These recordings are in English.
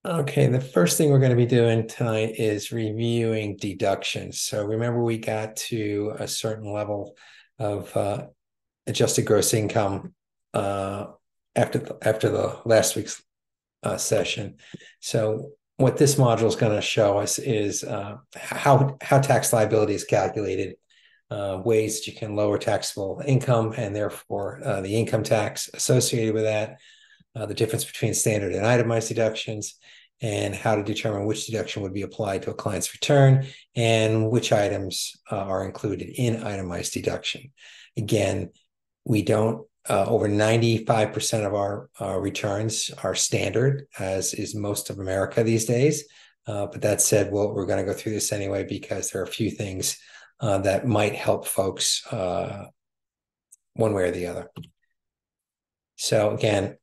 Okay, the first thing we're going to be doing tonight is reviewing deductions. So remember, we got to a certain level of adjusted gross income uh, after the last week's session. So what this module is going to show us is how tax liability is calculated, ways that you can lower taxable income and therefore the income tax associated with that, the difference between standard and itemized deductions, and how to determine which deduction would be applied to a client's return and which items are included in itemized deduction. Again, we don't, over 95% of our returns are standard, as is most of America these days. But that said, well, we're going to go through this anyway because there are a few things that might help folks one way or the other. So again,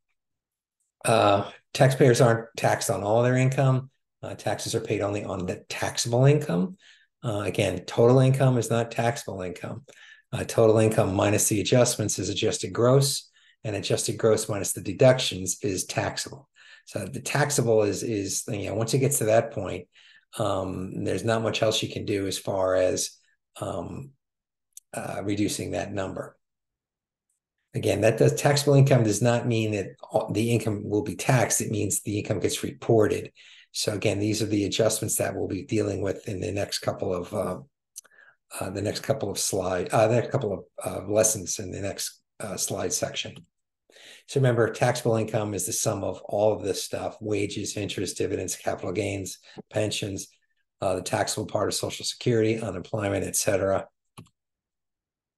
taxpayers aren't taxed on all their income. Taxes are paid only on the taxable income. Again, total income is not taxable income. Total income minus the adjustments is adjusted gross, and adjusted gross minus the deductions is taxable. So the taxable is once it gets to that point, there's not much else you can do as far as reducing that number. Again, taxable income does not mean that the income will be taxed. It means the income gets reported. So again, these are the adjustments that we'll be dealing with in the next couple of lessons in the next slide section. So remember, taxable income is the sum of all of this stuff: wages, interest, dividends, capital gains, pensions, the taxable part of Social Security, unemployment, etc.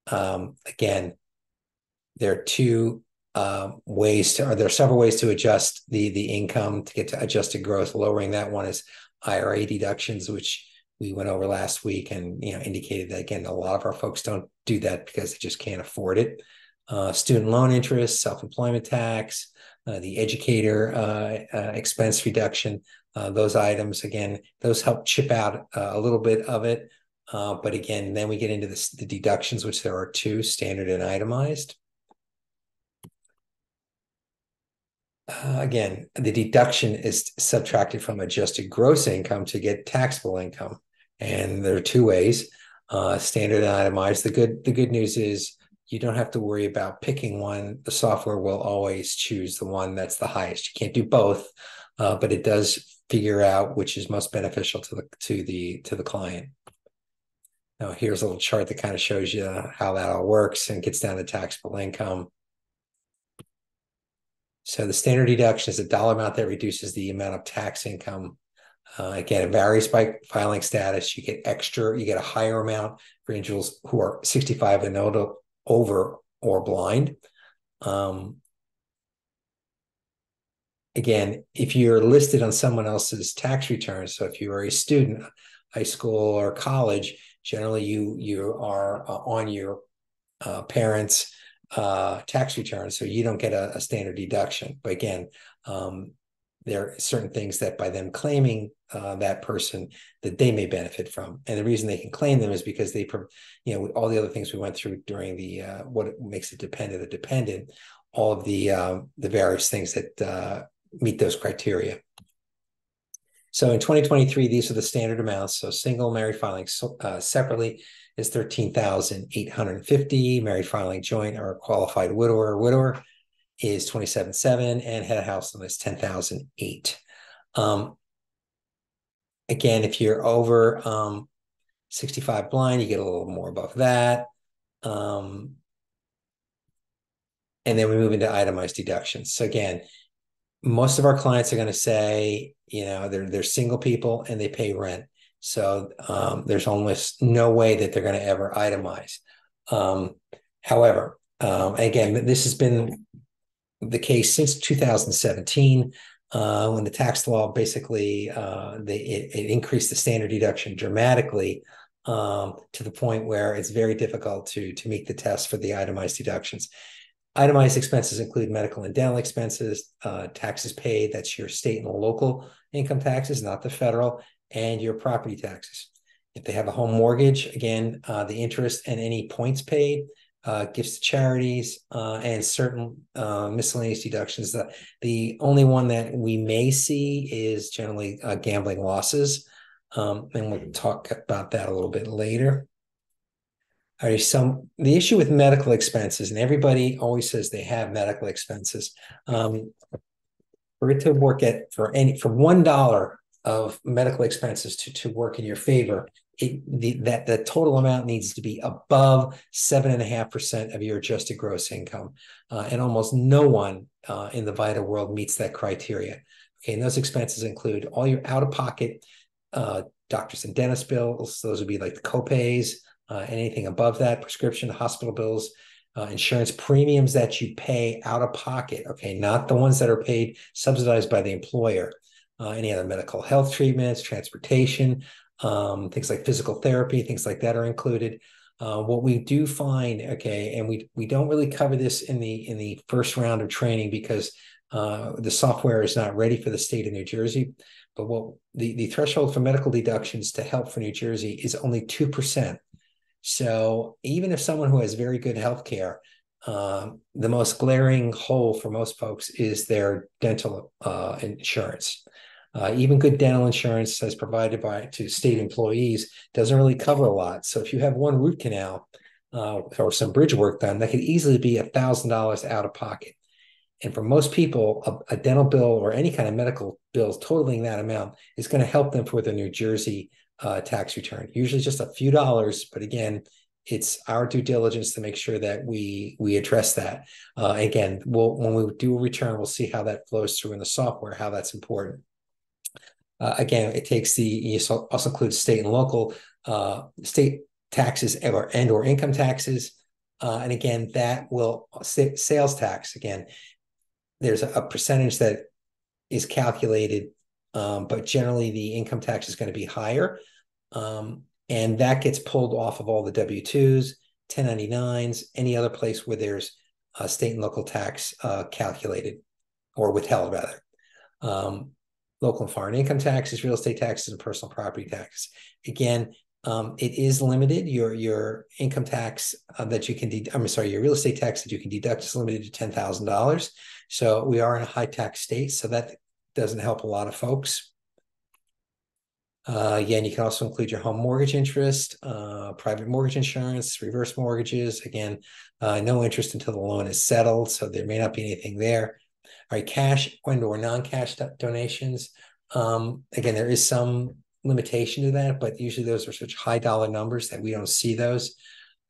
Again, there are there are several ways to adjust the income to get to adjusted gross. Lowering that one is IRA deductions, which we went over last week, and indicated that again, a lot of our folks don't do that because they just can't afford it. Student loan interest, self-employment tax, the educator expense reduction. Those items, again, those help chip out a little bit of it. But again, then we get into the deductions, which there are two: standard and itemized. Again, the deduction is subtracted from adjusted gross income to get taxable income. And there are two ways, standard and itemized. The good news is you don't have to worry about picking one. The software will always choose the one that's the highest. You can't do both, but it does figure out which is most beneficial to the client. Now, here's a little chart that kind of shows you how that all works and gets down to taxable income. So the standard deduction is a dollar amount that reduces the amount of tax income. Again, it varies by filing status. You get a higher amount for individuals who are 65 and over or blind. Again, if you're listed on someone else's tax return, so if you are a student, high school or college, generally you are on your parents' tax return, so you don't get a standard deduction. But again, there are certain things that by them claiming that person that they may benefit from, and the reason they can claim them is because they, all the other things we went through during the what makes it dependent, all of the various things that meet those criteria. So in 2023, these are the standard amounts. So single married filing separately is 13,850. Married filing joint or qualified widower is 27,700, and head of household is 10,008. Again, if you're over 65 blind, you get a little more above that. And then we move into itemized deductions. So again, most of our clients are going to say, they're single people and they pay rent. So there's almost no way that they're going to ever itemize. However, again, this has been the case since 2017, when the tax law basically it increased the standard deduction dramatically, to the point where it's very difficult to meet the test for the itemized deductions. Itemized expenses include medical and dental expenses, taxes paid, that's your state and local income taxes, not the federal, and your property taxes. If they have a home mortgage, again, the interest and any points paid, gifts to charities, and certain miscellaneous deductions. The only one that we may see is generally gambling losses. And we'll talk about that a little bit later. All right, the issue with medical expenses, and everybody always says they have medical expenses. For it to work for $1 of medical expenses to work in your favor, the total amount needs to be above 7.5% of your adjusted gross income, and almost no one in the Vita world meets that criteria. Okay, and those expenses include all your out-of-pocket doctors and dentist bills. Those would be like the copays. Anything above that, prescription, hospital bills, insurance premiums that you pay out of pocket, okay, not the ones that are paid, subsidized by the employer. Any other medical health treatments, transportation, things like physical therapy, things like that are included. What we do find, okay, and we don't really cover this in the first round of training because the software is not ready for the state of New Jersey. But what the threshold for medical deductions to help for New Jersey is only 2%. So even if someone who has very good health care, the most glaring hole for most folks is their dental insurance. Even good dental insurance as provided to state employees doesn't really cover a lot. So if you have one root canal or some bridge work done, that could easily be $1,000 out of pocket. And for most people, a dental bill or any kind of medical bill totaling that amount is going to help them for their New Jersey tax return. Usually just a few dollars, but again, it's our due diligence to make sure that we address that. Again, when we do a return, we'll see how that flows through in the software, how that's important. Again, it takes you also includes state and local state taxes or income taxes. And again, that will sales tax. Again, there's a percentage that is calculated, but generally the income tax is going to be higher. And that gets pulled off of all the W-2s, 1099s, any other place where there's state and local tax calculated or withheld, rather. Local and foreign income taxes, real estate taxes, and personal property tax. Again, it is limited. Your income tax that you can your real estate tax that you can deduct is limited to $10,000. So we are in a high tax state, so that doesn't help a lot of folks. Again, you can also include your home mortgage interest, private mortgage insurance, reverse mortgages. Again, no interest until the loan is settled, so there may not be anything there. All right, cash and/or non-cash donations. Again, there is some limitation to that, but usually those are such high dollar numbers that we don't see those.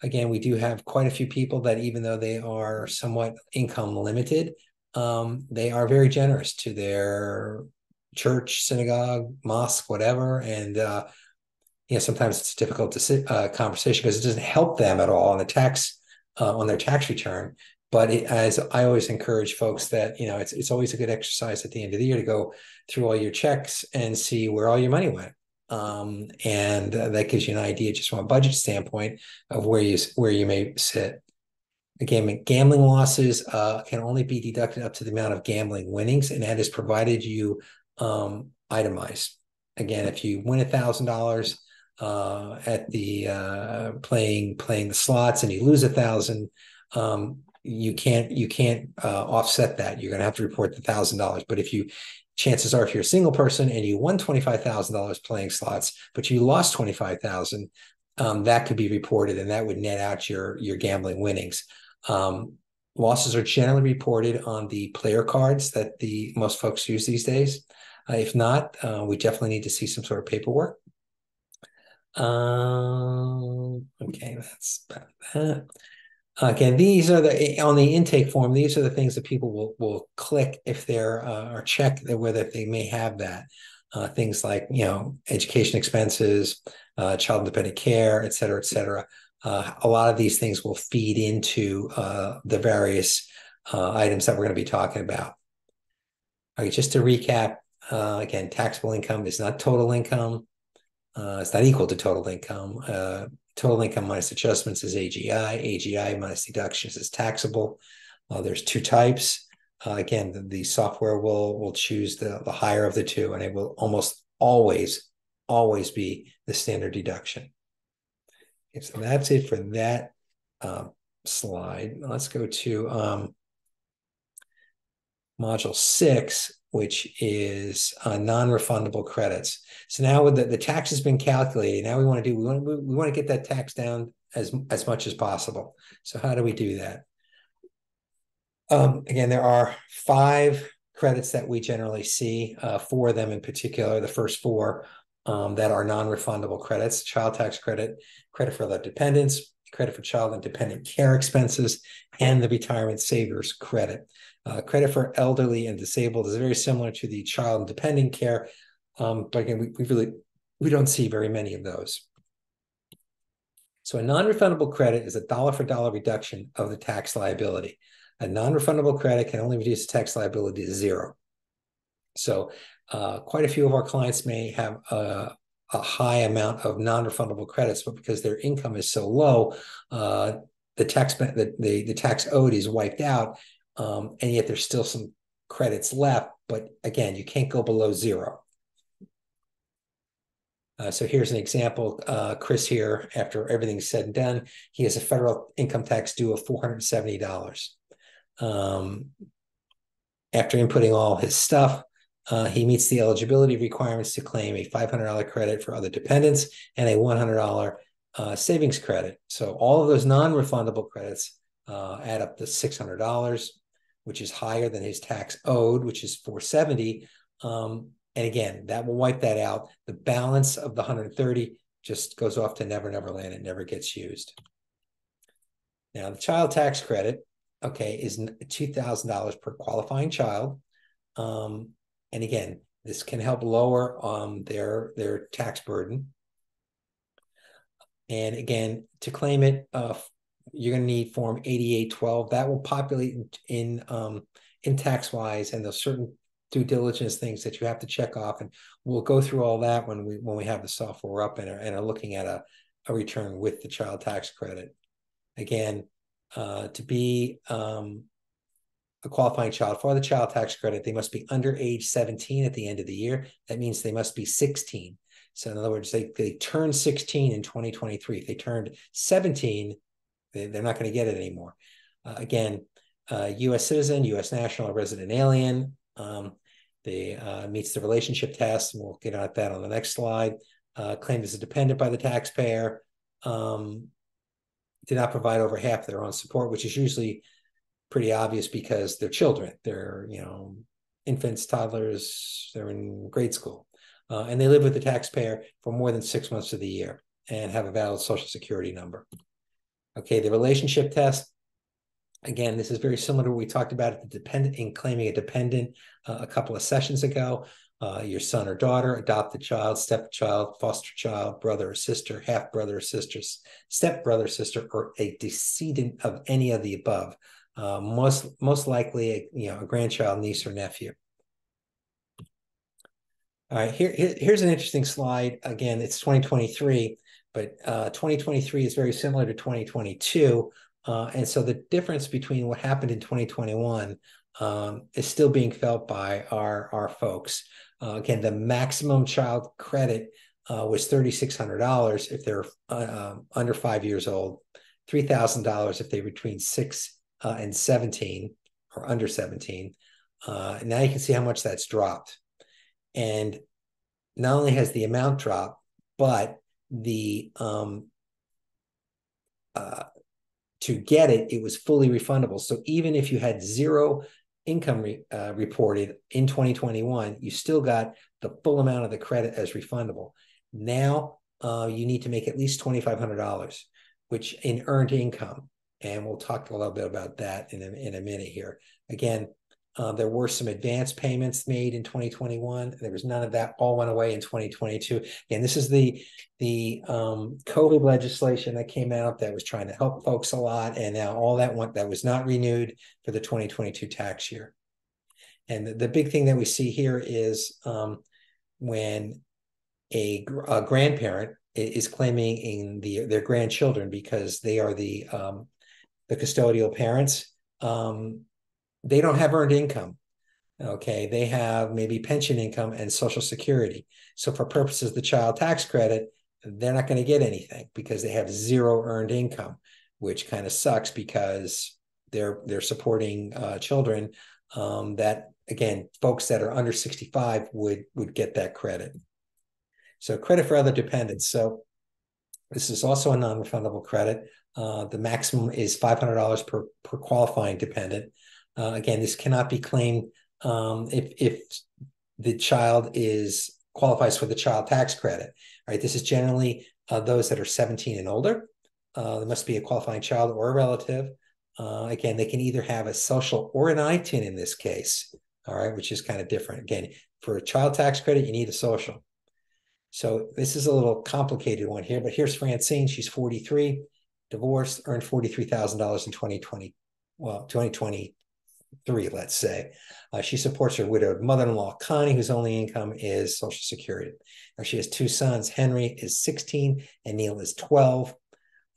Again, we do have quite a few people that even though they are somewhat income limited, they are very generous to their church, synagogue, mosque, whatever. And sometimes it's difficult to conversation because it doesn't help them at all on the tax on their tax return. But as I always encourage folks that, it's always a good exercise at the end of the year to go through all your checks and see where all your money went. And that gives you an idea just from a budget standpoint of where you may sit. Again, gambling losses can only be deducted up to the amount of gambling winnings, and that is provided you itemize. Again, if you win $1,000 at the playing the slots and you lose $1,000, you can't offset that. You're going to have to report the $1,000. But chances are, if you're a single person and you won $25,000 playing slots, but you lost $25,000, that could be reported, and that would net out your gambling winnings. Losses are generally reported on the player cards that most folks use these days. If not, we definitely need to see some sort of paperwork. Okay, that's about that. Again, these are on the intake form. These are the things that people will click if they're or check whether they may have that. Things like education expenses, child dependent care, et cetera, et cetera. A lot of these things will feed into the various items that we're going to be talking about. Okay, just to recap, again, taxable income is not total income. It's not equal to total income. Total income minus adjustments is AGI. AGI minus deductions is taxable. There's two types. Again, the software will choose the higher of the two, and it will almost always be the standard deduction. Okay, so that's it for that slide. Let's go to module 6, which is non-refundable credits. So now with the tax has been calculated, now we want to get that tax down as much as possible. So how do we do that? Again, there are 5 credits that we generally see, 4 of them in particular, the first 4 that are non-refundable credits: child tax credit, credit for the dependents, credit for child and dependent care expenses, and the retirement savers credit. Credit for elderly and disabled is very similar to the child and dependent care, but again, we don't see very many of those. So a non-refundable credit is a dollar-for-dollar reduction of the tax liability. A non-refundable credit can only reduce the tax liability to 0. So quite a few of our clients may have a high amount of non-refundable credits, but because their income is so low, the tax owed is wiped out, and yet there's still some credits left. But again, you can't go below 0. So here's an example. Chris here, after everything's said and done, he has a federal income tax due of $470. After inputting all his stuff, he meets the eligibility requirements to claim a $500 credit for other dependents and a $100 savings credit. So all of those non-refundable credits add up to $600, which is higher than his tax owed, which is $470. And again, that will wipe that out. The balance of the $130 just goes off to Never Never Land. It never gets used. Now, the child tax credit, okay, is $2,000 per qualifying child. And again, this can help lower their tax burden. And again, to claim it, you're going to need Form 8812. That will populate in TaxWise, and there's certain due diligence things that you have to check off, and we'll go through all that when we have the software up and are looking at a return with the child tax credit. Again, to be a qualifying child for the child tax credit, they must be under age 17 at the end of the year. That means they must be 16. So in other words, they turned 16 in 2023. If they turned 17, they're not going to get it anymore. Again, U.S. citizen, U.S. national, or resident alien. They meets the relationship test, and we'll get at that on the next slide. Claimed as a dependent by the taxpayer. Did not provide over half their own support, which is usually pretty obvious because they're children. They're, infants, toddlers, they're in grade school. And they live with the taxpayer for more than 6 months of the year and have a valid Social Security number. Okay, the relationship test. Again, this is very similar to what we talked about at the dependent in claiming a dependent a couple of sessions ago. Your son or daughter, adopted child, stepchild, foster child, brother or sister, half brother or sister, step brother, sister, or a decedent of any of the above. Most likely, a grandchild, niece, or nephew. All right, here's an interesting slide. Again, it's 2023, but 2023 is very similar to 2022. And so the difference between what happened in 2021 is still being felt by our folks. Again, the maximum child credit was $3,600 if they're under 5 years old, $3,000 if they're between 6 and 17 or under 17. Now you can see how much that's dropped. And not only has the amount dropped, but the to get it, it was fully refundable. So even if you had 0 income reported in 2021, you still got the full amount of the credit as refundable. Now you need to make at least $2,500, which in earned income. And we'll talk a little bit about that in a minute here. Again, there were some advance payments made in 2021. There was none of that. All went away in 2022. And this is the COVID legislation that came out that was trying to help folks a lot. And now all that was not renewed for the 2022 tax year. And the big thing that we see here is when a grandparent is claiming in their grandchildren because they are the custodial parents. They don't have earned income. Okay, they have maybe pension income and Social Security. So for purposes of the child tax credit, they're not going to get anything because they have 0 earned income. which kind of sucks because they're supporting children that, again, folks that are under 65 would get that credit. So credit for other dependents. So this is also a non-refundable credit. The maximum is $500 per qualifying dependent. Again, this cannot be claimed if the child qualifies for the child tax credit. Right, this is generally those that are 17 and older. There must be a qualifying child or a relative. Again, they can either have a social or an ITIN in this case. All right, which is kind of different. Again, for a child tax credit, you need a social. So this is a little complicated one here, but here's Francine. She's 43, divorced, earned $43,000 in 2020. Well, 2023, let's say. She supports her widowed mother-in-law, Connie, whose only income is Social Security. Now, she has two sons. Henry is 16 and Neil is 12.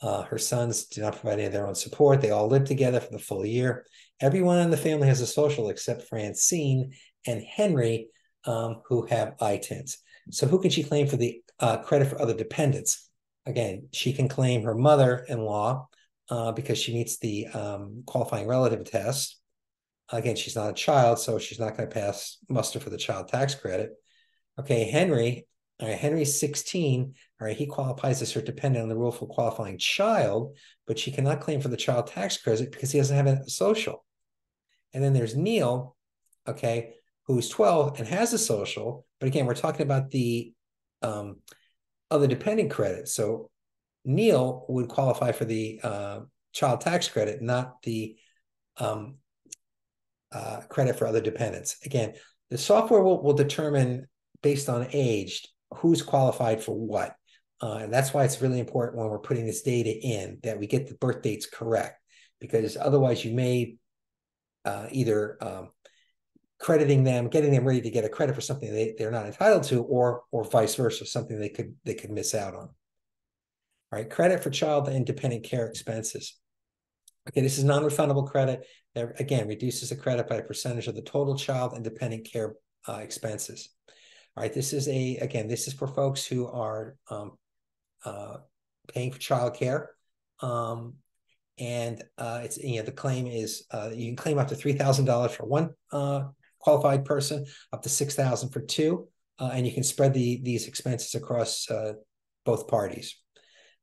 Her sons do not provide any of their own support. They all live together for the full year. Everyone in the family has a social except Francine and Henry, who have ITINs. So who can she claim for the credit for other dependents? Again, she can claim her mother-in-law because she meets the qualifying relative test. Again, she's not a child, so she's not going to pass muster for the child tax credit. Okay, Henry, all right, Henry's 16. All right, he qualifies as her dependent on the rule for qualifying child, but she cannot claim for the child tax credit because he doesn't have a social. And then there's Neil, okay, who's 12 and has a social, but again, we're talking about the other dependent credit. So Neil would qualify for the child tax credit, not the credit for other dependents. Again, the software will determine based on age who's qualified for what. And that's why it's really important when we're putting this data in that we get the birth dates correct, because otherwise you may either crediting them, getting them ready to get a credit for something they're not entitled to, or vice versa, something they could miss out on. All right, credit for child and dependent care expenses. Okay, this is non-refundable credit that, again, reduces the credit by a percentage of the total child and dependent care expenses. All right, this is for folks who are paying for child care. And it's, the claim is you can claim up to $3,000 for one qualified person, up to $6,000 for two, and you can spread these expenses across both parties.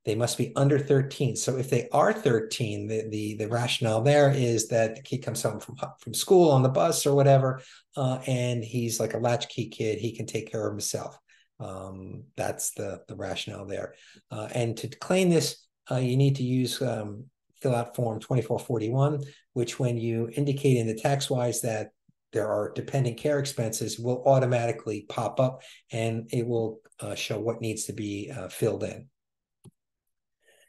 They must be under 13. So if they are 13, the rationale there is that the kid comes home from school on the bus or whatever, and he's like a latchkey kid. He can take care of himself. That's the rationale there. And to claim this, you need to use fill out form 2441, which when you indicate in the tax-wise that there are dependent care expenses, will automatically pop up and it will show what needs to be filled in.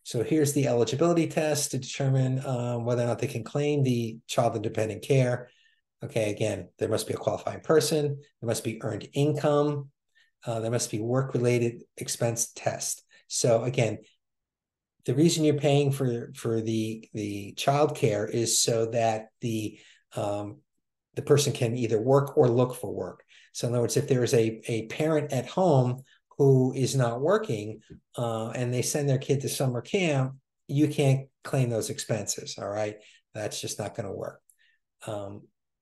So here's the eligibility test to determine whether or not they can claim the child and dependent care. Okay, again, there must be a qualifying person, there must be earned income, there must be work-related expense test. So again, the reason you're paying for the child care is so that the person can either work or look for work. So in other words, if there is a parent at home who is not working and they send their kid to summer camp, you can't claim those expenses. All right, that's just not going to work.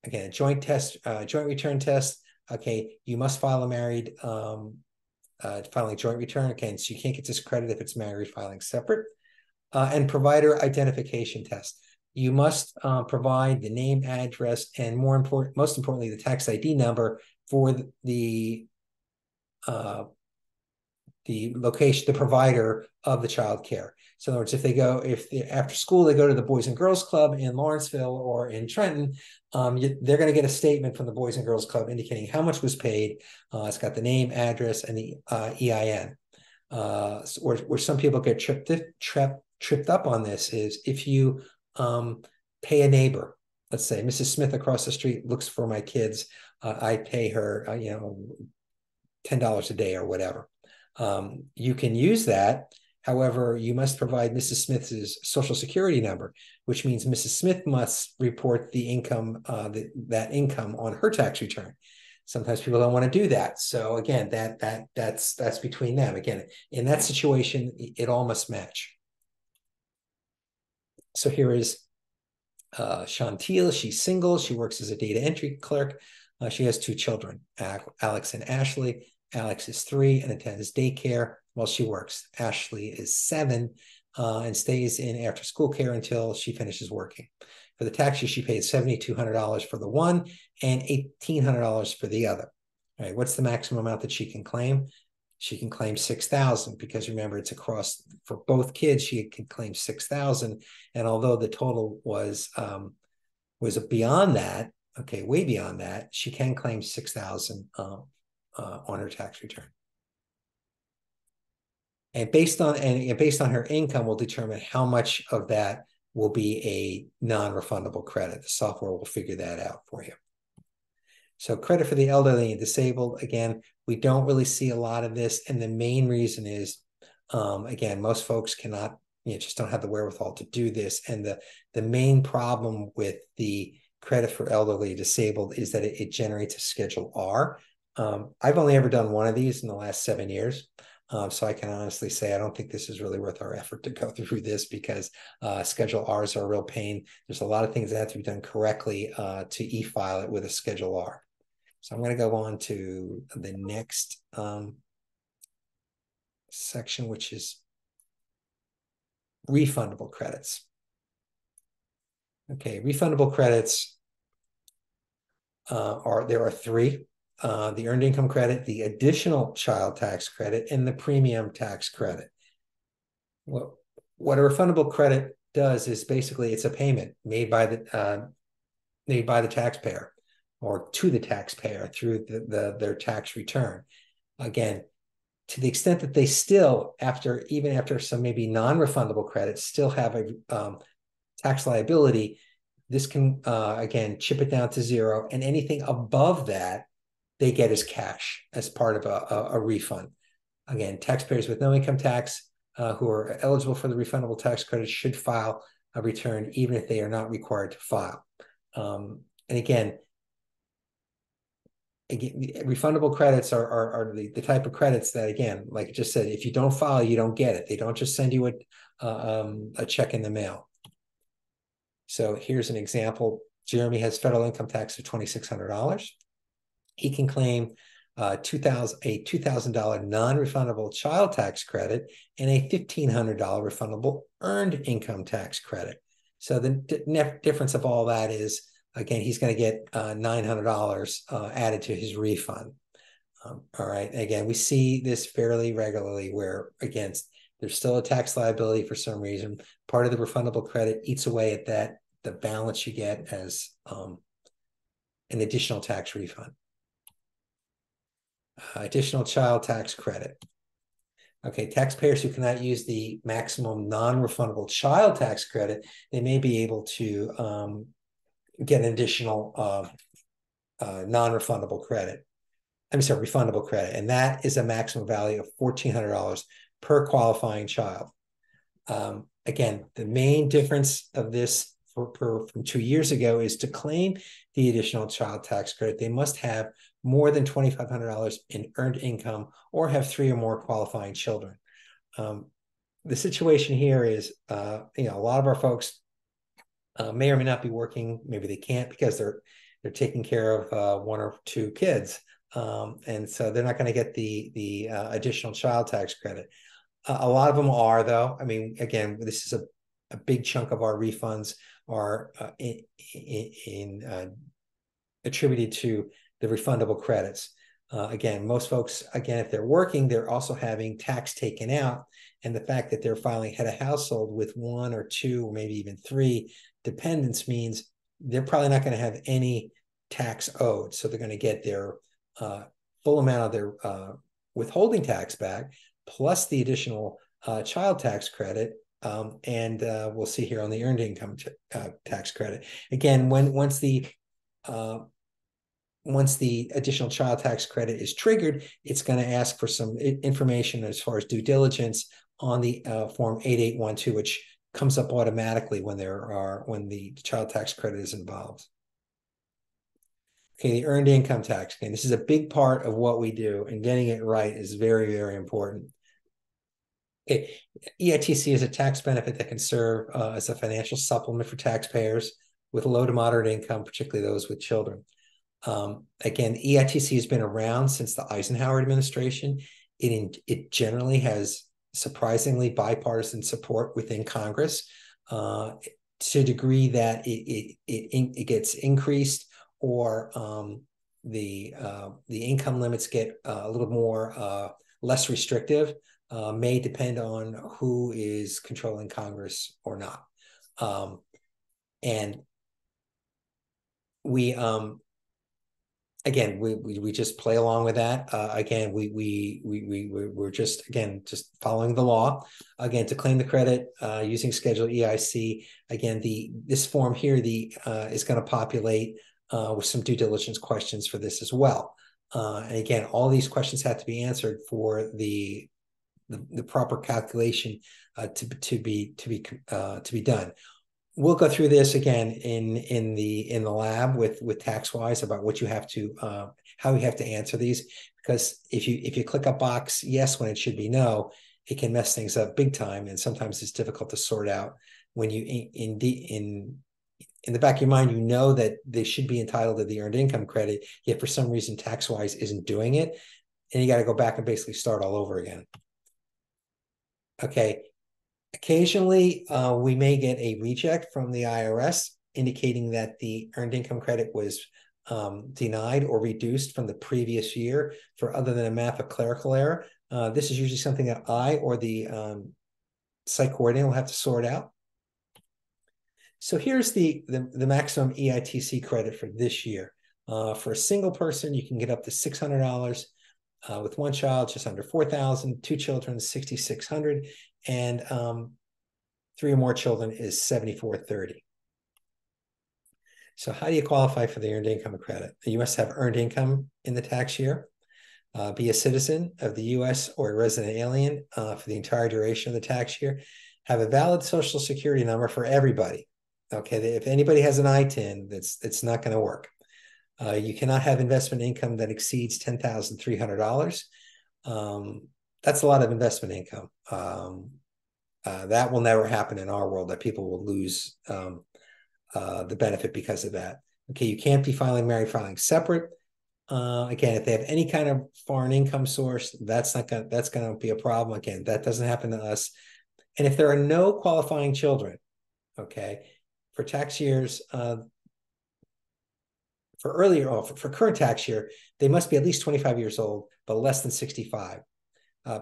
Again, a joint return test. Okay, you must file a married filing joint return. Okay, so you can't get this credit if it's married filing separate. And provider identification test. You must provide the name, address, and most importantly, the tax ID number for the location, the provider of the child care. So in other words, if after school they go to the Boys and Girls Club in Lawrenceville or in Trenton, they're going to get a statement from the Boys and Girls Club indicating how much was paid. It's got the name, address, and the EIN. Where some people get tripped up on this is if you pay a neighbor. Let's say Mrs. Smith across the street looks for my kids. I pay her, $10 a day or whatever. You can use that. However, you must provide Mrs. Smith's Social Security number, which means Mrs. Smith must report the income, that income on her tax return. Sometimes people don't want to do that. So again, that's between them. Again, in that situation, it all must match. So here is Chantil. She's single. She works as a data entry clerk. She has 2 children, Alex and Ashley. Alex is 3 and attends daycare while she works. Ashley is 7 and stays in after school care until she finishes working. For the tax year, she paid $7,200 for the one and $1,800 for the other. All right, what's the maximum amount that she can claim? She can claim 6,000 because remember it's across for both kids. She can claim 6,000, and although the total was beyond that, okay, way beyond that, she can claim 6,000 on her tax return. And based on her income, will determine how much of that will be a non-refundable credit. The software will figure that out for you. So credit for the elderly and disabled, again, we don't really see a lot of this. And the main reason is, again, most folks cannot, just don't have the wherewithal to do this. And the main problem with the credit for elderly disabled is that it generates a Schedule R. I've only ever done one of these in the last 7 years. So I can honestly say I don't think this is really worth our effort to go through this because Schedule Rs are a real pain. There's a lot of things that have to be done correctly to e-file it with a Schedule R. So I'm going to go on to the next section, which is refundable credits. Okay, refundable credits there are 3. The earned income credit, the additional child tax credit, and the premium tax credit. What a refundable credit does is basically it's a payment made by the taxpayer or to the taxpayer through their tax return. Again, to the extent that they still, even after some maybe non-refundable credits, still have a tax liability, this can, again, chip it down to 0. And anything above that, they get as cash as part of a refund. Again, taxpayers with no income tax who are eligible for the refundable tax credit should file a return even if they are not required to file. And again, refundable credits are the type of credits that, again, like I just said, if you don't file, you don't get it. They don't just send you a check in the mail. So here's an example. Jeremy has federal income tax of $2,600. He can claim a $2,000 non-refundable child tax credit and a $1,500 refundable earned income tax credit. So the difference of all that is, again, he's going to get $900 added to his refund. All right. Again, we see this fairly regularly where, again, there's still a tax liability for some reason. Part of the refundable credit eats away at the balance you get as an additional tax refund. Additional child tax credit. Okay, taxpayers who cannot use the maximum non-refundable child tax credit, they may be able to get an additional non-refundable credit. I'm sorry, refundable credit, and that is a maximum value of $1,400 per qualifying child. Again, the main difference of this from 2 years ago is to claim the additional child tax credit, they must have more than $2,500 in earned income or have 3 or more qualifying children. The situation here is, a lot of our folks may or may not be working. Maybe they can't because they're taking care of 1 or 2 kids. And so they're not going to get the additional child tax credit. A lot of them are, though. I mean, again, this is a big chunk of our refunds are attributed to the refundable credits. Again, most folks, again, if they're working, they're also having tax taken out. And the fact that they're filing head of household with 1 or 2 or maybe even 3 dependents means they're probably not going to have any tax owed. So they're going to get their full amount of their withholding tax back, plus the additional child tax credit. And we'll see here on the earned income tax credit. Again, once the additional child tax credit is triggered, it's going to ask for some information as far as due diligence on the form 8812, which comes up automatically when the child tax credit is involved. Okay, the earned income tax. Okay, this is a big part of what we do, and getting it right is very, very important. Okay. EITC is a tax benefit that can serve as a financial supplement for taxpayers with low to moderate income, particularly those with children. Again, EITC has been around since the Eisenhower administration. It generally has surprisingly bipartisan support within Congress, to a degree that it gets increased, or the income limits get a little more less restrictive. May depend on who is controlling Congress or not. And we again, we just play along with that. Again, we're just following the law. Again, to claim the credit using Schedule EIC. Again, this form here is going to populate with some due diligence questions for this as well. And again, all these questions have to be answered for the proper calculation to be done. We'll go through this again in the lab with TaxWise about what you have to how you have to answer these, because if you click a box yes when it should be no, it can mess things up big time, and sometimes it's difficult to sort out when you in the back of your mind you know that they should be entitled to the earned income credit, yet for some reason TaxWise isn't doing it, and you got to go back and basically start all over again. Okay. Occasionally, we may get a reject from the IRS indicating that the earned income credit was denied or reduced from the previous year for other than a math or clerical error. This is usually something that I or the site coordinator will have to sort out. So here's the maximum EITC credit for this year. For a single person, you can get up to $600. With one child, just under $4,000. Two children, $6,600, and three or more children is $7,430. So how do you qualify for the earned income credit? You must have earned income in the tax year, be a citizen of the U.S. or a resident alien for the entire duration of the tax year, have a valid Social Security number for everybody. Okay, if anybody has an ITIN, it's not going to work. You cannot have investment income that exceeds $10,300. That's a lot of investment income. That will never happen in our world, that people will lose the benefit because of that. Okay, you can't be married filing separate. Again, if they have any kind of foreign income source, that's going to be a problem. Again, that doesn't happen to us. And if there are no qualifying children, okay, for tax years, for current tax year, they must be at least 25 years old, but less than 65.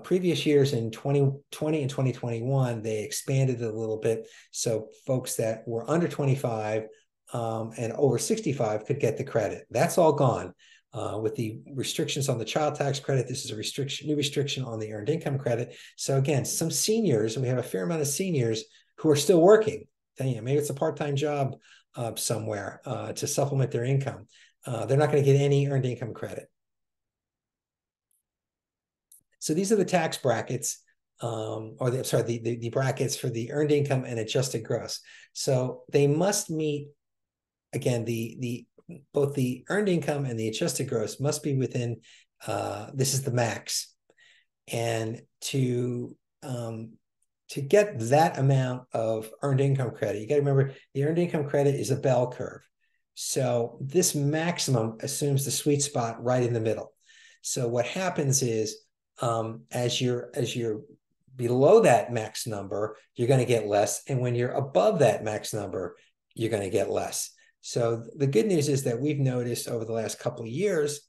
Previous years in 2020 and 2021, they expanded it a little bit. So folks that were under 25 and over 65 could get the credit. That's all gone. With the restrictions on the child tax credit, this is a new restriction on the earned income credit. So again, some seniors, and we have a fair amount of seniors who are still working. Maybe it's a part-time job somewhere to supplement their income. They're not going to get any earned income credit. So these are the tax brackets, the brackets for the earned income and adjusted gross. So they must meet, again, both the earned income and the adjusted gross must be within, this is the max. And to get that amount of earned income credit, you got to remember the earned income credit is a bell curve. So this maximum assumes the sweet spot right in the middle. So what happens is, as you're below that max number, you're going to get less. And when you're above that max number, you're going to get less. So the good news is that we've noticed over the last couple of years,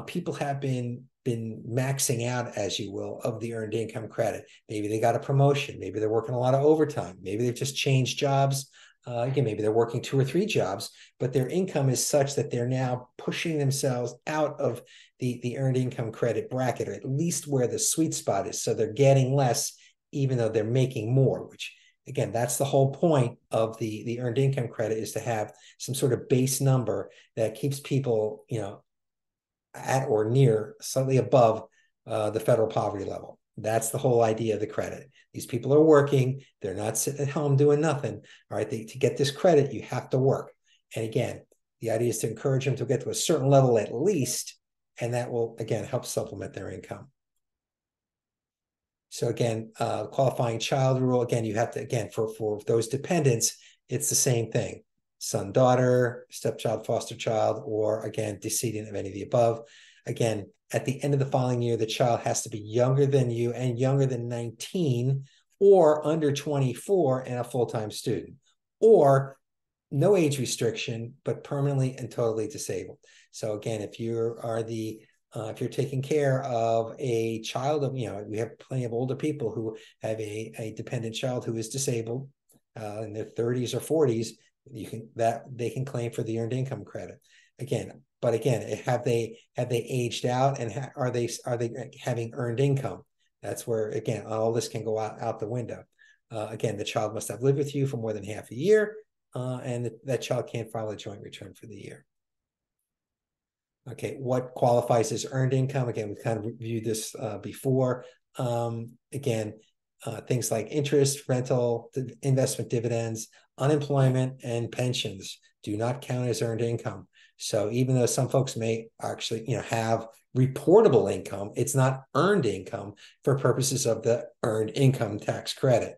people have been maxing out, as you will, of the earned income credit. Maybe they got a promotion. Maybe they're working a lot of overtime. Maybe they've just changed jobs. Again, maybe they're working 2 or 3 jobs, but their income is such that they're now pushing themselves out of the earned income credit bracket, or at least where the sweet spot is. So they're getting less, even though they're making more, which, again, that's the whole point of the earned income credit, is to have some sort of base number that keeps people, at or near, slightly above the federal poverty level. That's the whole idea of the credit. These people are working. They're not sitting at home doing nothing. All right. To get this credit, you have to work. And again, the idea is to encourage them to get to a certain level at least, and that will, again, help supplement their income. So again, qualifying child rule, again, you have to, again, for those dependents, it's the same thing. Son, daughter, stepchild, foster child, or again, decedent of any of the above. Again, at the end of the following year, the child has to be younger than you and younger than 19 or under 24 and a full-time student, or no age restriction, but permanently and totally disabled. So again, if you are if you're taking care of a child of, we have plenty of older people who have a dependent child who is disabled in their 30s or 40s, they can claim for the earned income credit. But again, have they aged out, and are they having earned income? That's where, again, all this can go out the window. Again, the child must have lived with you for more than half a year, and that child can't file a joint return for the year. Okay, what qualifies as earned income? Again, we've kind of reviewed this before. Again, things like interest, rental, investment dividends, unemployment, and pensions do not count as earned income. So even though some folks may actually, have reportable income, it's not earned income for purposes of the earned income tax credit.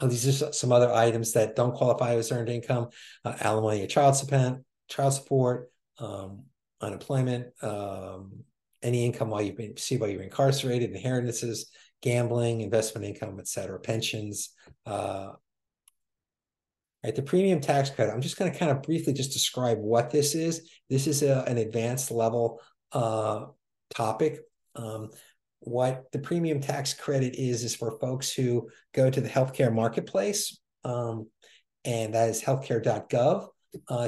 These are some other items that don't qualify as earned income: alimony or child support, unemployment, any income while you're incarcerated, inheritances, gambling, investment income, etc., pensions. Right, the premium tax credit. I'm just going to kind of briefly just describe what this is. This is an advanced level topic. What the premium tax credit is for folks who go to the healthcare marketplace, and that is healthcare.gov,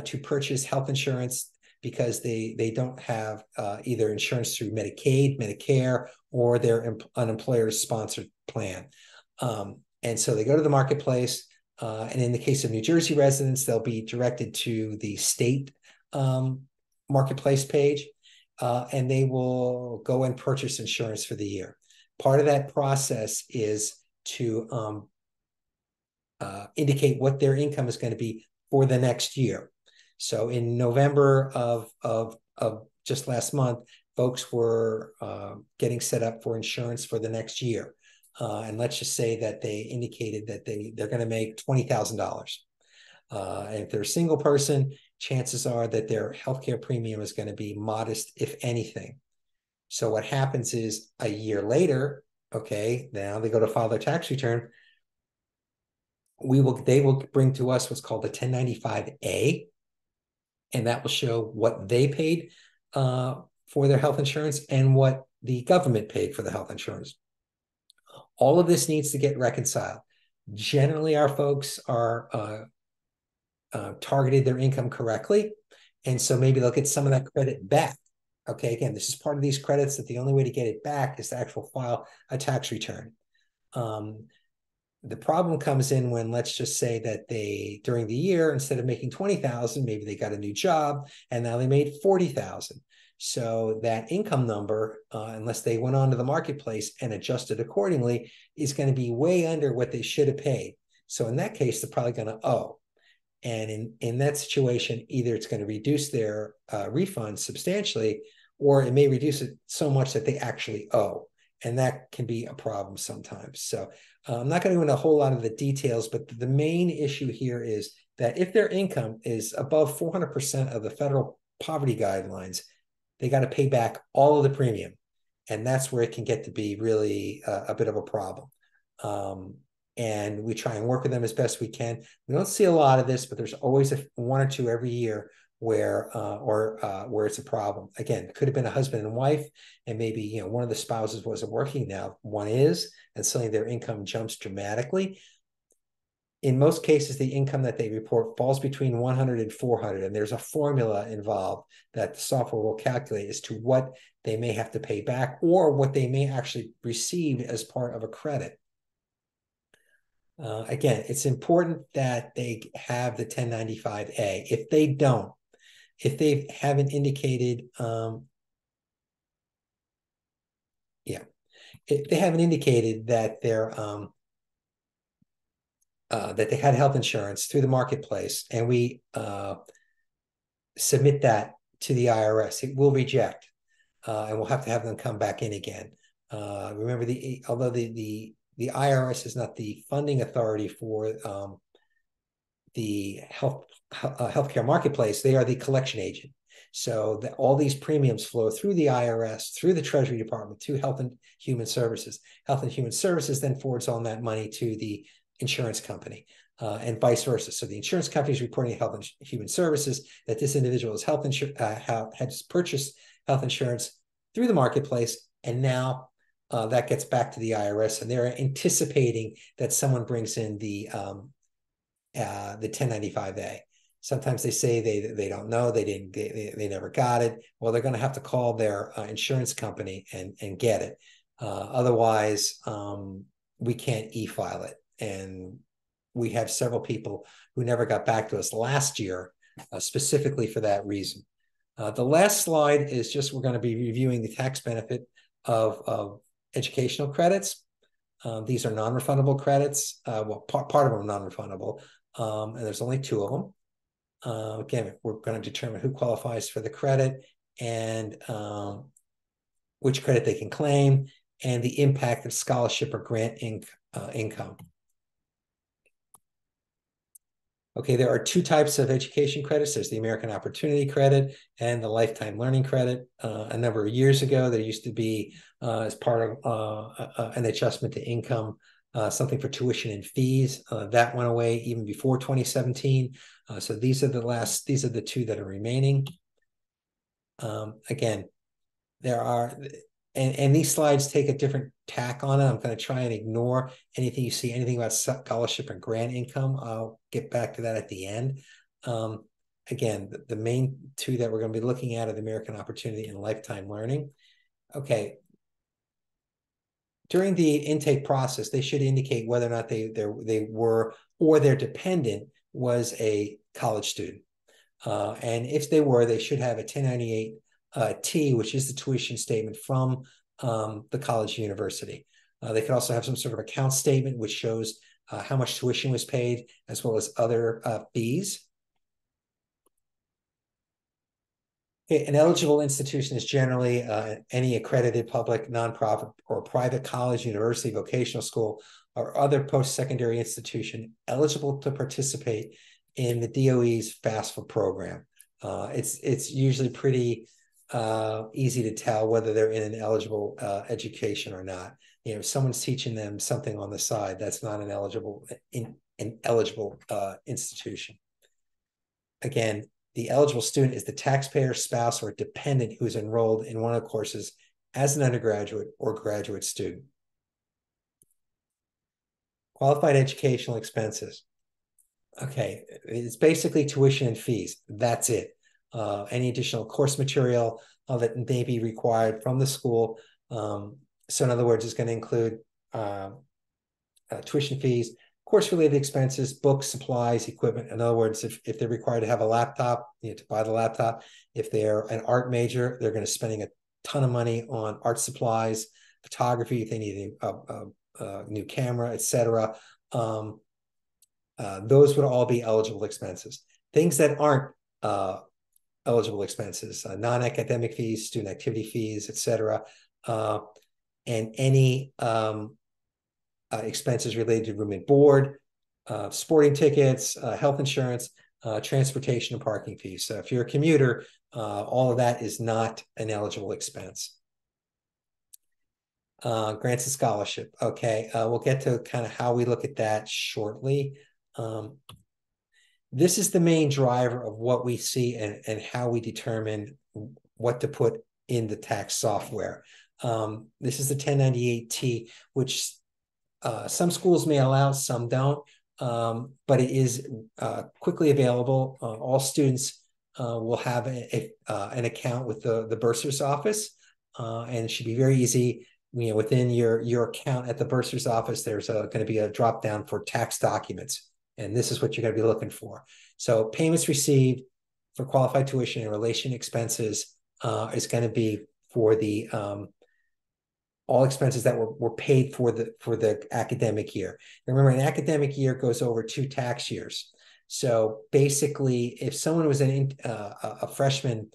to purchase health insurance because they don't have either insurance through Medicaid, Medicare, or their an employer's sponsored plan. And so they go to the marketplace, and in the case of New Jersey residents, they'll be directed to the state marketplace page, and they will go and purchase insurance for the year. Part of that process is to indicate what their income is going to be for the next year. So in November of just last month, folks were getting set up for insurance for the next year. And let's just say that they indicated that they're going to make $20,000. And if they're a single person, chances are that their healthcare premium is going to be modest, if anything. So what happens is a year later, okay, now they go to file their tax return. They will bring to us what's called a 1095-A, and that will show what they paid for their health insurance and what the government paid for the health insurance. All of this needs to get reconciled. Generally, our folks are targeted their income correctly, and so maybe they'll get some of that credit back. Okay, again, this is part of these credits that the only way to get it back is to actually file a tax return. The problem comes in when, let's just say that they, during the year, instead of making 20,000, maybe they got a new job and now they made 40,000. So that income number, unless they went onto the marketplace and adjusted accordingly, is going to be way under what they should have paid. So in that case, they're probably going to owe. And in that situation, either it's going to reduce their refund substantially, or it may reduce it so much that they actually owe. And that can be a problem sometimes. So I'm not going to go into a whole lot of the details, but the main issue here is that if their income is above 400% of the federal poverty guidelines, they got to pay back all of the premium. And that's where it can get to be really a bit of a problem. And we try and work with them as best we can. We don't see a lot of this, but there's always one or two every year where it's a problem. Again, it could have been a husband and wife, and maybe one of the spouses wasn't working. Now one is, and suddenly their income jumps dramatically. In most cases, the income that they report falls between 100 and 400, and there's a formula involved that the software will calculate as to what they may have to pay back or what they may actually receive as part of a credit. Again, it's important that they have the 1095-A. If they don't, if they haven't indicated, if they haven't indicated that they're that they had health insurance through the marketplace, and we submit that to the IRS, it will reject, and we'll have to have them come back in again. Remember, although the IRS is not the funding authority for the healthcare marketplace, they are the collection agent. So all these premiums flow through the IRS, through the Treasury Department, to Health and Human Services. Health and Human Services then forwards on that money to the insurance company, and vice versa. So the insurance company is reporting to Health and Human Services that this individual has has purchased health insurance through the marketplace, and now that gets back to the IRS, and they're anticipating that someone brings in the 1095-A. Sometimes they say they don't know, they never got it. Well, they're going to have to call their insurance company and get it. Otherwise, we can't e-file it. And we have several people who never got back to us last year, specifically for that reason. The last slide is just, we're going to be reviewing the tax benefit of educational credits. These are non-refundable credits. Well, part of them are non-refundable, and there's only 2 of them. Again, we're going to determine who qualifies for the credit, and which credit they can claim, and the impact of scholarship or grant income. Okay, there are 2 types of education credits. There's the American Opportunity Credit and the Lifetime Learning Credit. A number of years ago, there used to be, as part of an adjustment to income, something for tuition and fees. That went away even before 2017. So these are the 2 that are remaining. Again, there are, and these slides take a different tack on it. I'm going to try and ignore anything you see, anything about scholarship and grant income. I'll get back to that at the end. Again, the main 2 that we're going to be looking at are the American Opportunity and Lifetime Learning. Okay. During the intake process, they should indicate whether or not they were, or their dependent was, a college student. And if they were, they should have a 1098-T, which is the tuition statement from the college university. They could also have some sort of account statement which shows how much tuition was paid, as well as other fees. An eligible institution is generally any accredited public, nonprofit, or private college, university, vocational school, or other post-secondary institution eligible to participate in the DOE's FAFSA program. It's usually pretty easy to tell whether they're in an eligible education or not. You know, if someone's teaching them something on the side, that's not an eligible institution. Again, the eligible student is the taxpayer, spouse, or dependent who is enrolled in one of the courses as an undergraduate or graduate student. Qualified educational expenses. Okay, it's basically tuition and fees. That's it. Any additional course material that may be required from the school. So in other words, it's going to include tuition fees, course-related expenses, books, supplies, equipment. In other words, if they're required to have a laptop, you know, to buy the laptop. If they're an art major, they're going to be spending a ton of money on art supplies, photography, if they need a new camera, etc. Those would all be eligible expenses. Things that aren't eligible expenses, non-academic fees, student activity fees, etc., and any expenses related to room and board, sporting tickets, health insurance, transportation, and parking fees. So if you're a commuter, all of that is not an eligible expense. Grants and scholarship. Okay, we'll get to kind of how we look at that shortly. This is the main driver of what we see and how we determine what to put in the tax software. This is the 1098-T, which some schools may allow, some don't, but it is quickly available. All students will have an account with the bursar's office, and it should be very easy. You know, within your account at the bursar's office, there's going to be a drop down for tax documents, and this is what you're going to be looking for. So payments received for qualified tuition and relation expenses is going to be for the all expenses that were paid for the academic year. And remember, an academic year goes over 2 tax years. So basically, if someone was a freshman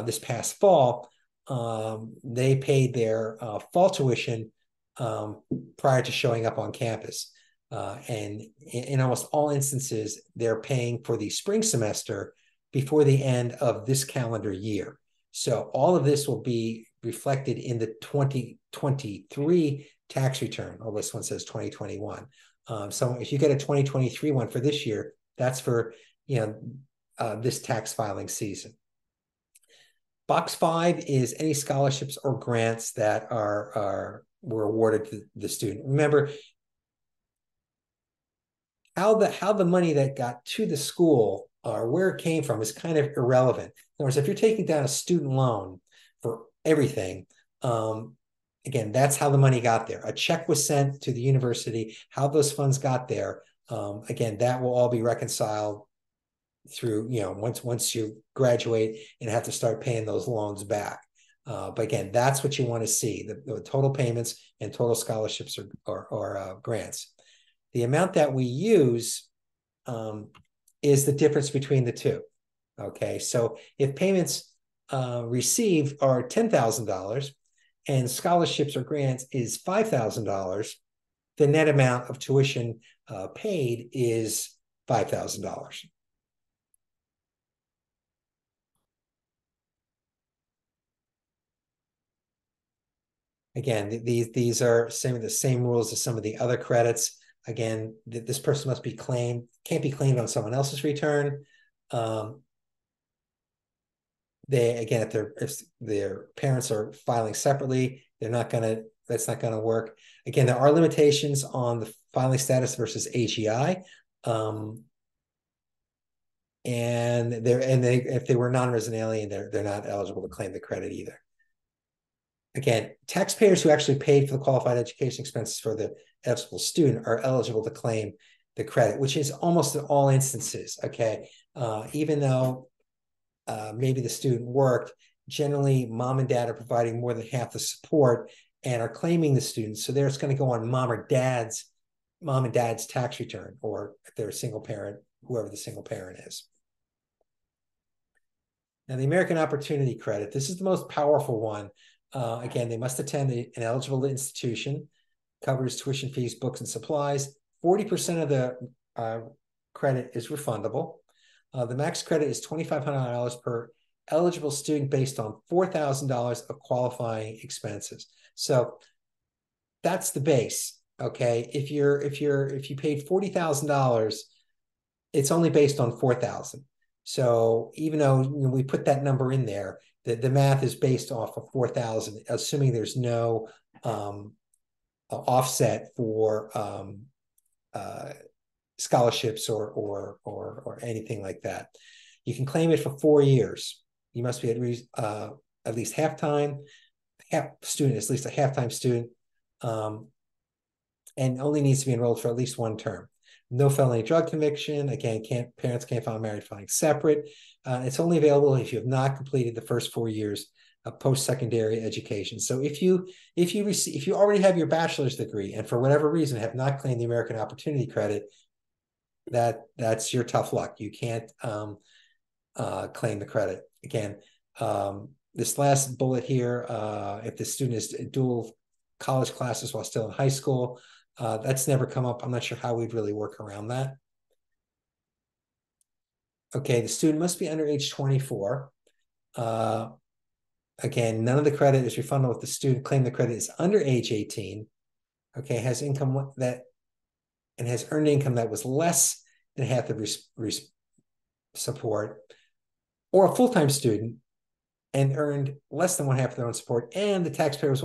this past fall, they paid their fall tuition prior to showing up on campus. And in almost all instances, they're paying for the spring semester before the end of this calendar year. So all of this will be reflected in the 2023 tax return. Oh, this one says 2021. So if you get a 2023 one for this year, that's for this tax filing season. Box 5 is any scholarships or grants that were awarded to the student. Remember, how the money that got to the school or where it came from is kind of irrelevant. In other words, if you're taking down a student loan for everything, again, that's how the money got there. A check was sent to the university. How those funds got there, again, that will all be reconciled through, once you graduate and have to start paying those loans back. But again, that's what you want to see, the total payments and total scholarships or grants. The amount that we use is the difference between the two. Okay, so if payments received are $10,000 and scholarships or grants is $5,000, the net amount of tuition paid is $5,000. Again, these are the same rules as some of the other credits. Again, this person must be can't be claimed on someone else's return. If their parents are filing separately, that's not gonna work. Again, there are limitations on the filing status versus AGI. If they were non-resident alien, they're not eligible to claim the credit either. Again, taxpayers who actually paid for the qualified education expenses for the eligible student are eligible to claim the credit, which is almost in all instances. Okay, even though maybe the student worked, generally mom and dad are providing more than half the support and are claiming the student, so it's going to go on mom and dad's tax return, or if they're a single parent, whoever the single parent is. Now, the American Opportunity Credit, this is the most powerful one. Again, they must attend an eligible institution, covers tuition fees, books, and supplies. 40% of the credit is refundable. The max credit is $2,500 per eligible student based on $4,000 of qualifying expenses. So that's the base. Okay, if you paid $40,000, it's only based on $4,000. So even though we put that number in there, the math is based off of 4,000, assuming there's no offset for scholarships or anything like that. You can claim it for 4 years. You must be at least half-time student, at least a half-time student, and only needs to be enrolled for at least one term. No felony drug conviction. Again, parents can't file married filing separate. It's only available if you have not completed the first 4 years of post-secondary education. So if you already have your bachelor's degree and for whatever reason have not claimed the American Opportunity Credit, that's your tough luck. You can't claim the credit. Again, this last bullet here, if the student is dual college classes while still in high school, that's never come up. I'm not sure how we'd really work around that. Okay, the student must be under age 24. Again, none of the credit is refundable if the student claimed the credit is under age 18. Okay, has income and has earned income that was less than half the support, or a full-time student and earned less than one half of their own support, and the taxpayer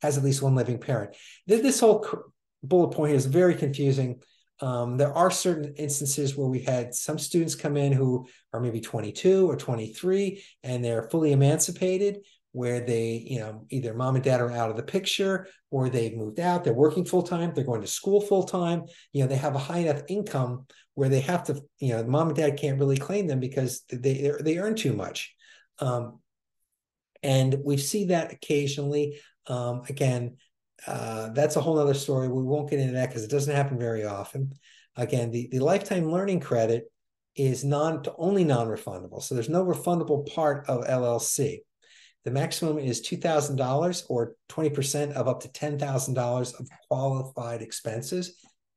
has at least one living parent. This whole bullet point here is very confusing. There are certain instances where we had some students come in who are maybe 22 or 23 and they're fully emancipated, where they, either mom and dad are out of the picture or they've moved out, they're working full-time, they're going to school full-time, they have a high enough income where they have to, mom and dad can't really claim them because they earn too much. And we see that occasionally. Again, that's a whole other story. We won't get into that because it doesn't happen very often. Again, the lifetime learning credit is only non-refundable. So there's no refundable part of LLC. The maximum is $2,000 or 20% of up to $10,000 of qualified expenses.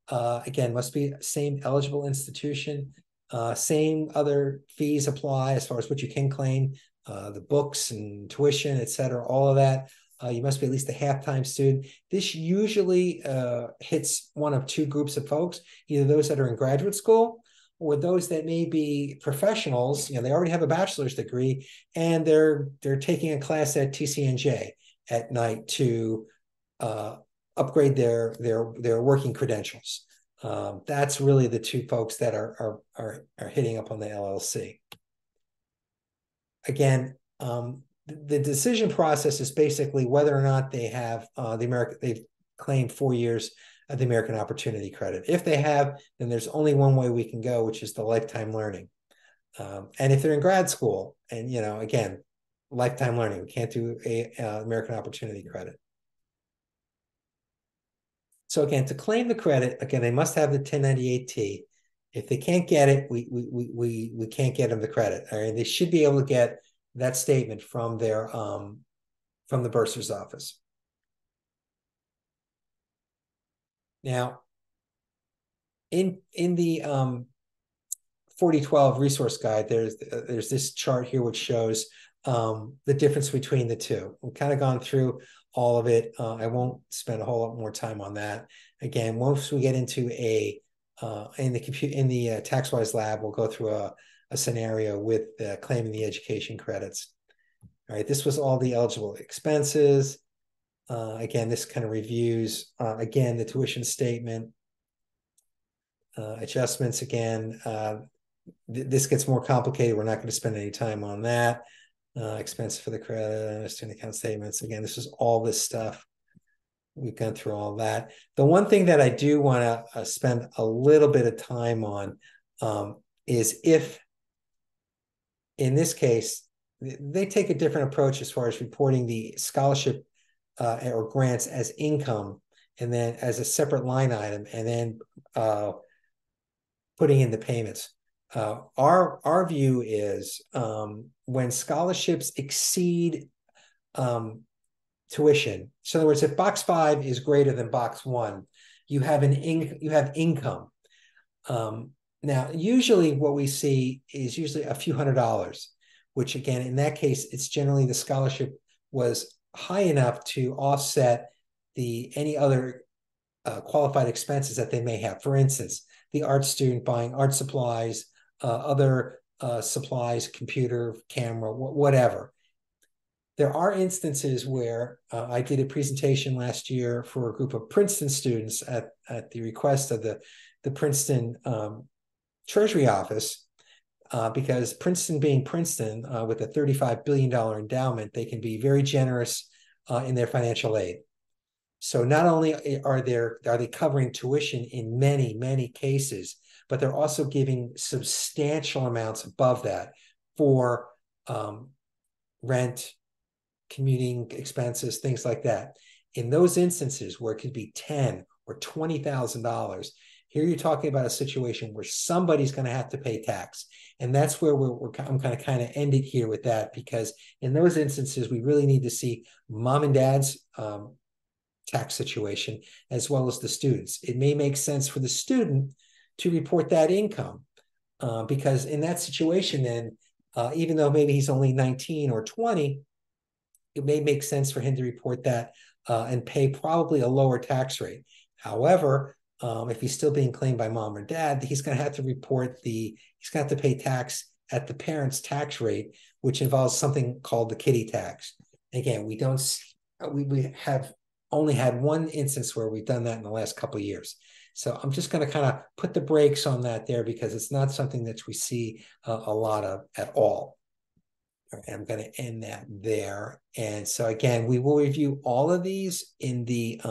Again, must be same eligible institution. Same other fees apply as far as what you can claim, the books and tuition, et cetera, all of that. You must be at least a half-time student. This usually hits one of two groups of folks, either those that are in graduate school or those that may be professionals. They already have a bachelor's degree and they're taking a class at TCNJ at night to upgrade their working credentials. That's really the two folks that are hitting up on the LLC. Again, the decision process is basically whether or not they have they've claimed 4 years of the American Opportunity Credit. If they have, then there's only one way we can go, which is the lifetime learning. And if they're in grad school, and again, lifetime learning, we can't do a American Opportunity Credit. So again, to claim the credit, again, they must have the 1098-T. If they can't get it, we can't get them the credit. All right, they should be able to get that statement from their from the bursar's office. Now, in the 4012 resource guide, there's this chart here which shows the difference between the two. We've kind of gone through all of it. I won't spend a whole lot more time on that. Again, once we get into in the TaxWise lab, we'll go through a scenario with claiming the education credits. All right, this was all the eligible expenses. Again, this kind of reviews, again, the tuition statement, adjustments again. This gets more complicated. We're not going to spend any time on that. Expense for the credit, student account statements. Again, this is all this stuff. We've gone through all that. The one thing that I do want to spend a little bit of time on is if, in this case, they take a different approach as far as reporting the scholarship or grants as income and then as a separate line item and then putting in the payments. Our view is when scholarships exceed tuition. So in other words, if box 5 is greater than box 1, you have income. Now, usually what we see is usually a few $100s, which again, in that case, it's generally the scholarship was high enough to offset any other qualified expenses that they may have. For instance, the art student buying art supplies, other supplies, computer, camera, whatever. There are instances where I did a presentation last year for a group of Princeton students at the request of the Princeton Treasury Office, because Princeton being Princeton, with a $35 billion endowment, they can be very generous in their financial aid. So not only are they covering tuition in many, many cases, but they're also giving substantial amounts above that for rent, commuting expenses, things like that. In those instances where it could be $10,000 or $20,000, here you're talking about a situation where somebody's going to have to pay tax. And that's where I'm going to kind of end it here with that, because in those instances, we really need to see mom and dad's tax situation as well as the students. It may make sense for the student to report that income because in that situation, then even though maybe he's only 19 or 20, it may make sense for him to report that and pay probably a lower tax rate. However, if he's still being claimed by mom or dad, he's going to have to he's going to have to pay tax at the parent's tax rate, which involves something called the kiddie tax. Again, we have only had one instance where we've done that in the last couple of years. So I'm just going to kind of put the brakes on that there because it's not something that we see a lot of at all. I'm going to end that there. And so again, we will review all of these in the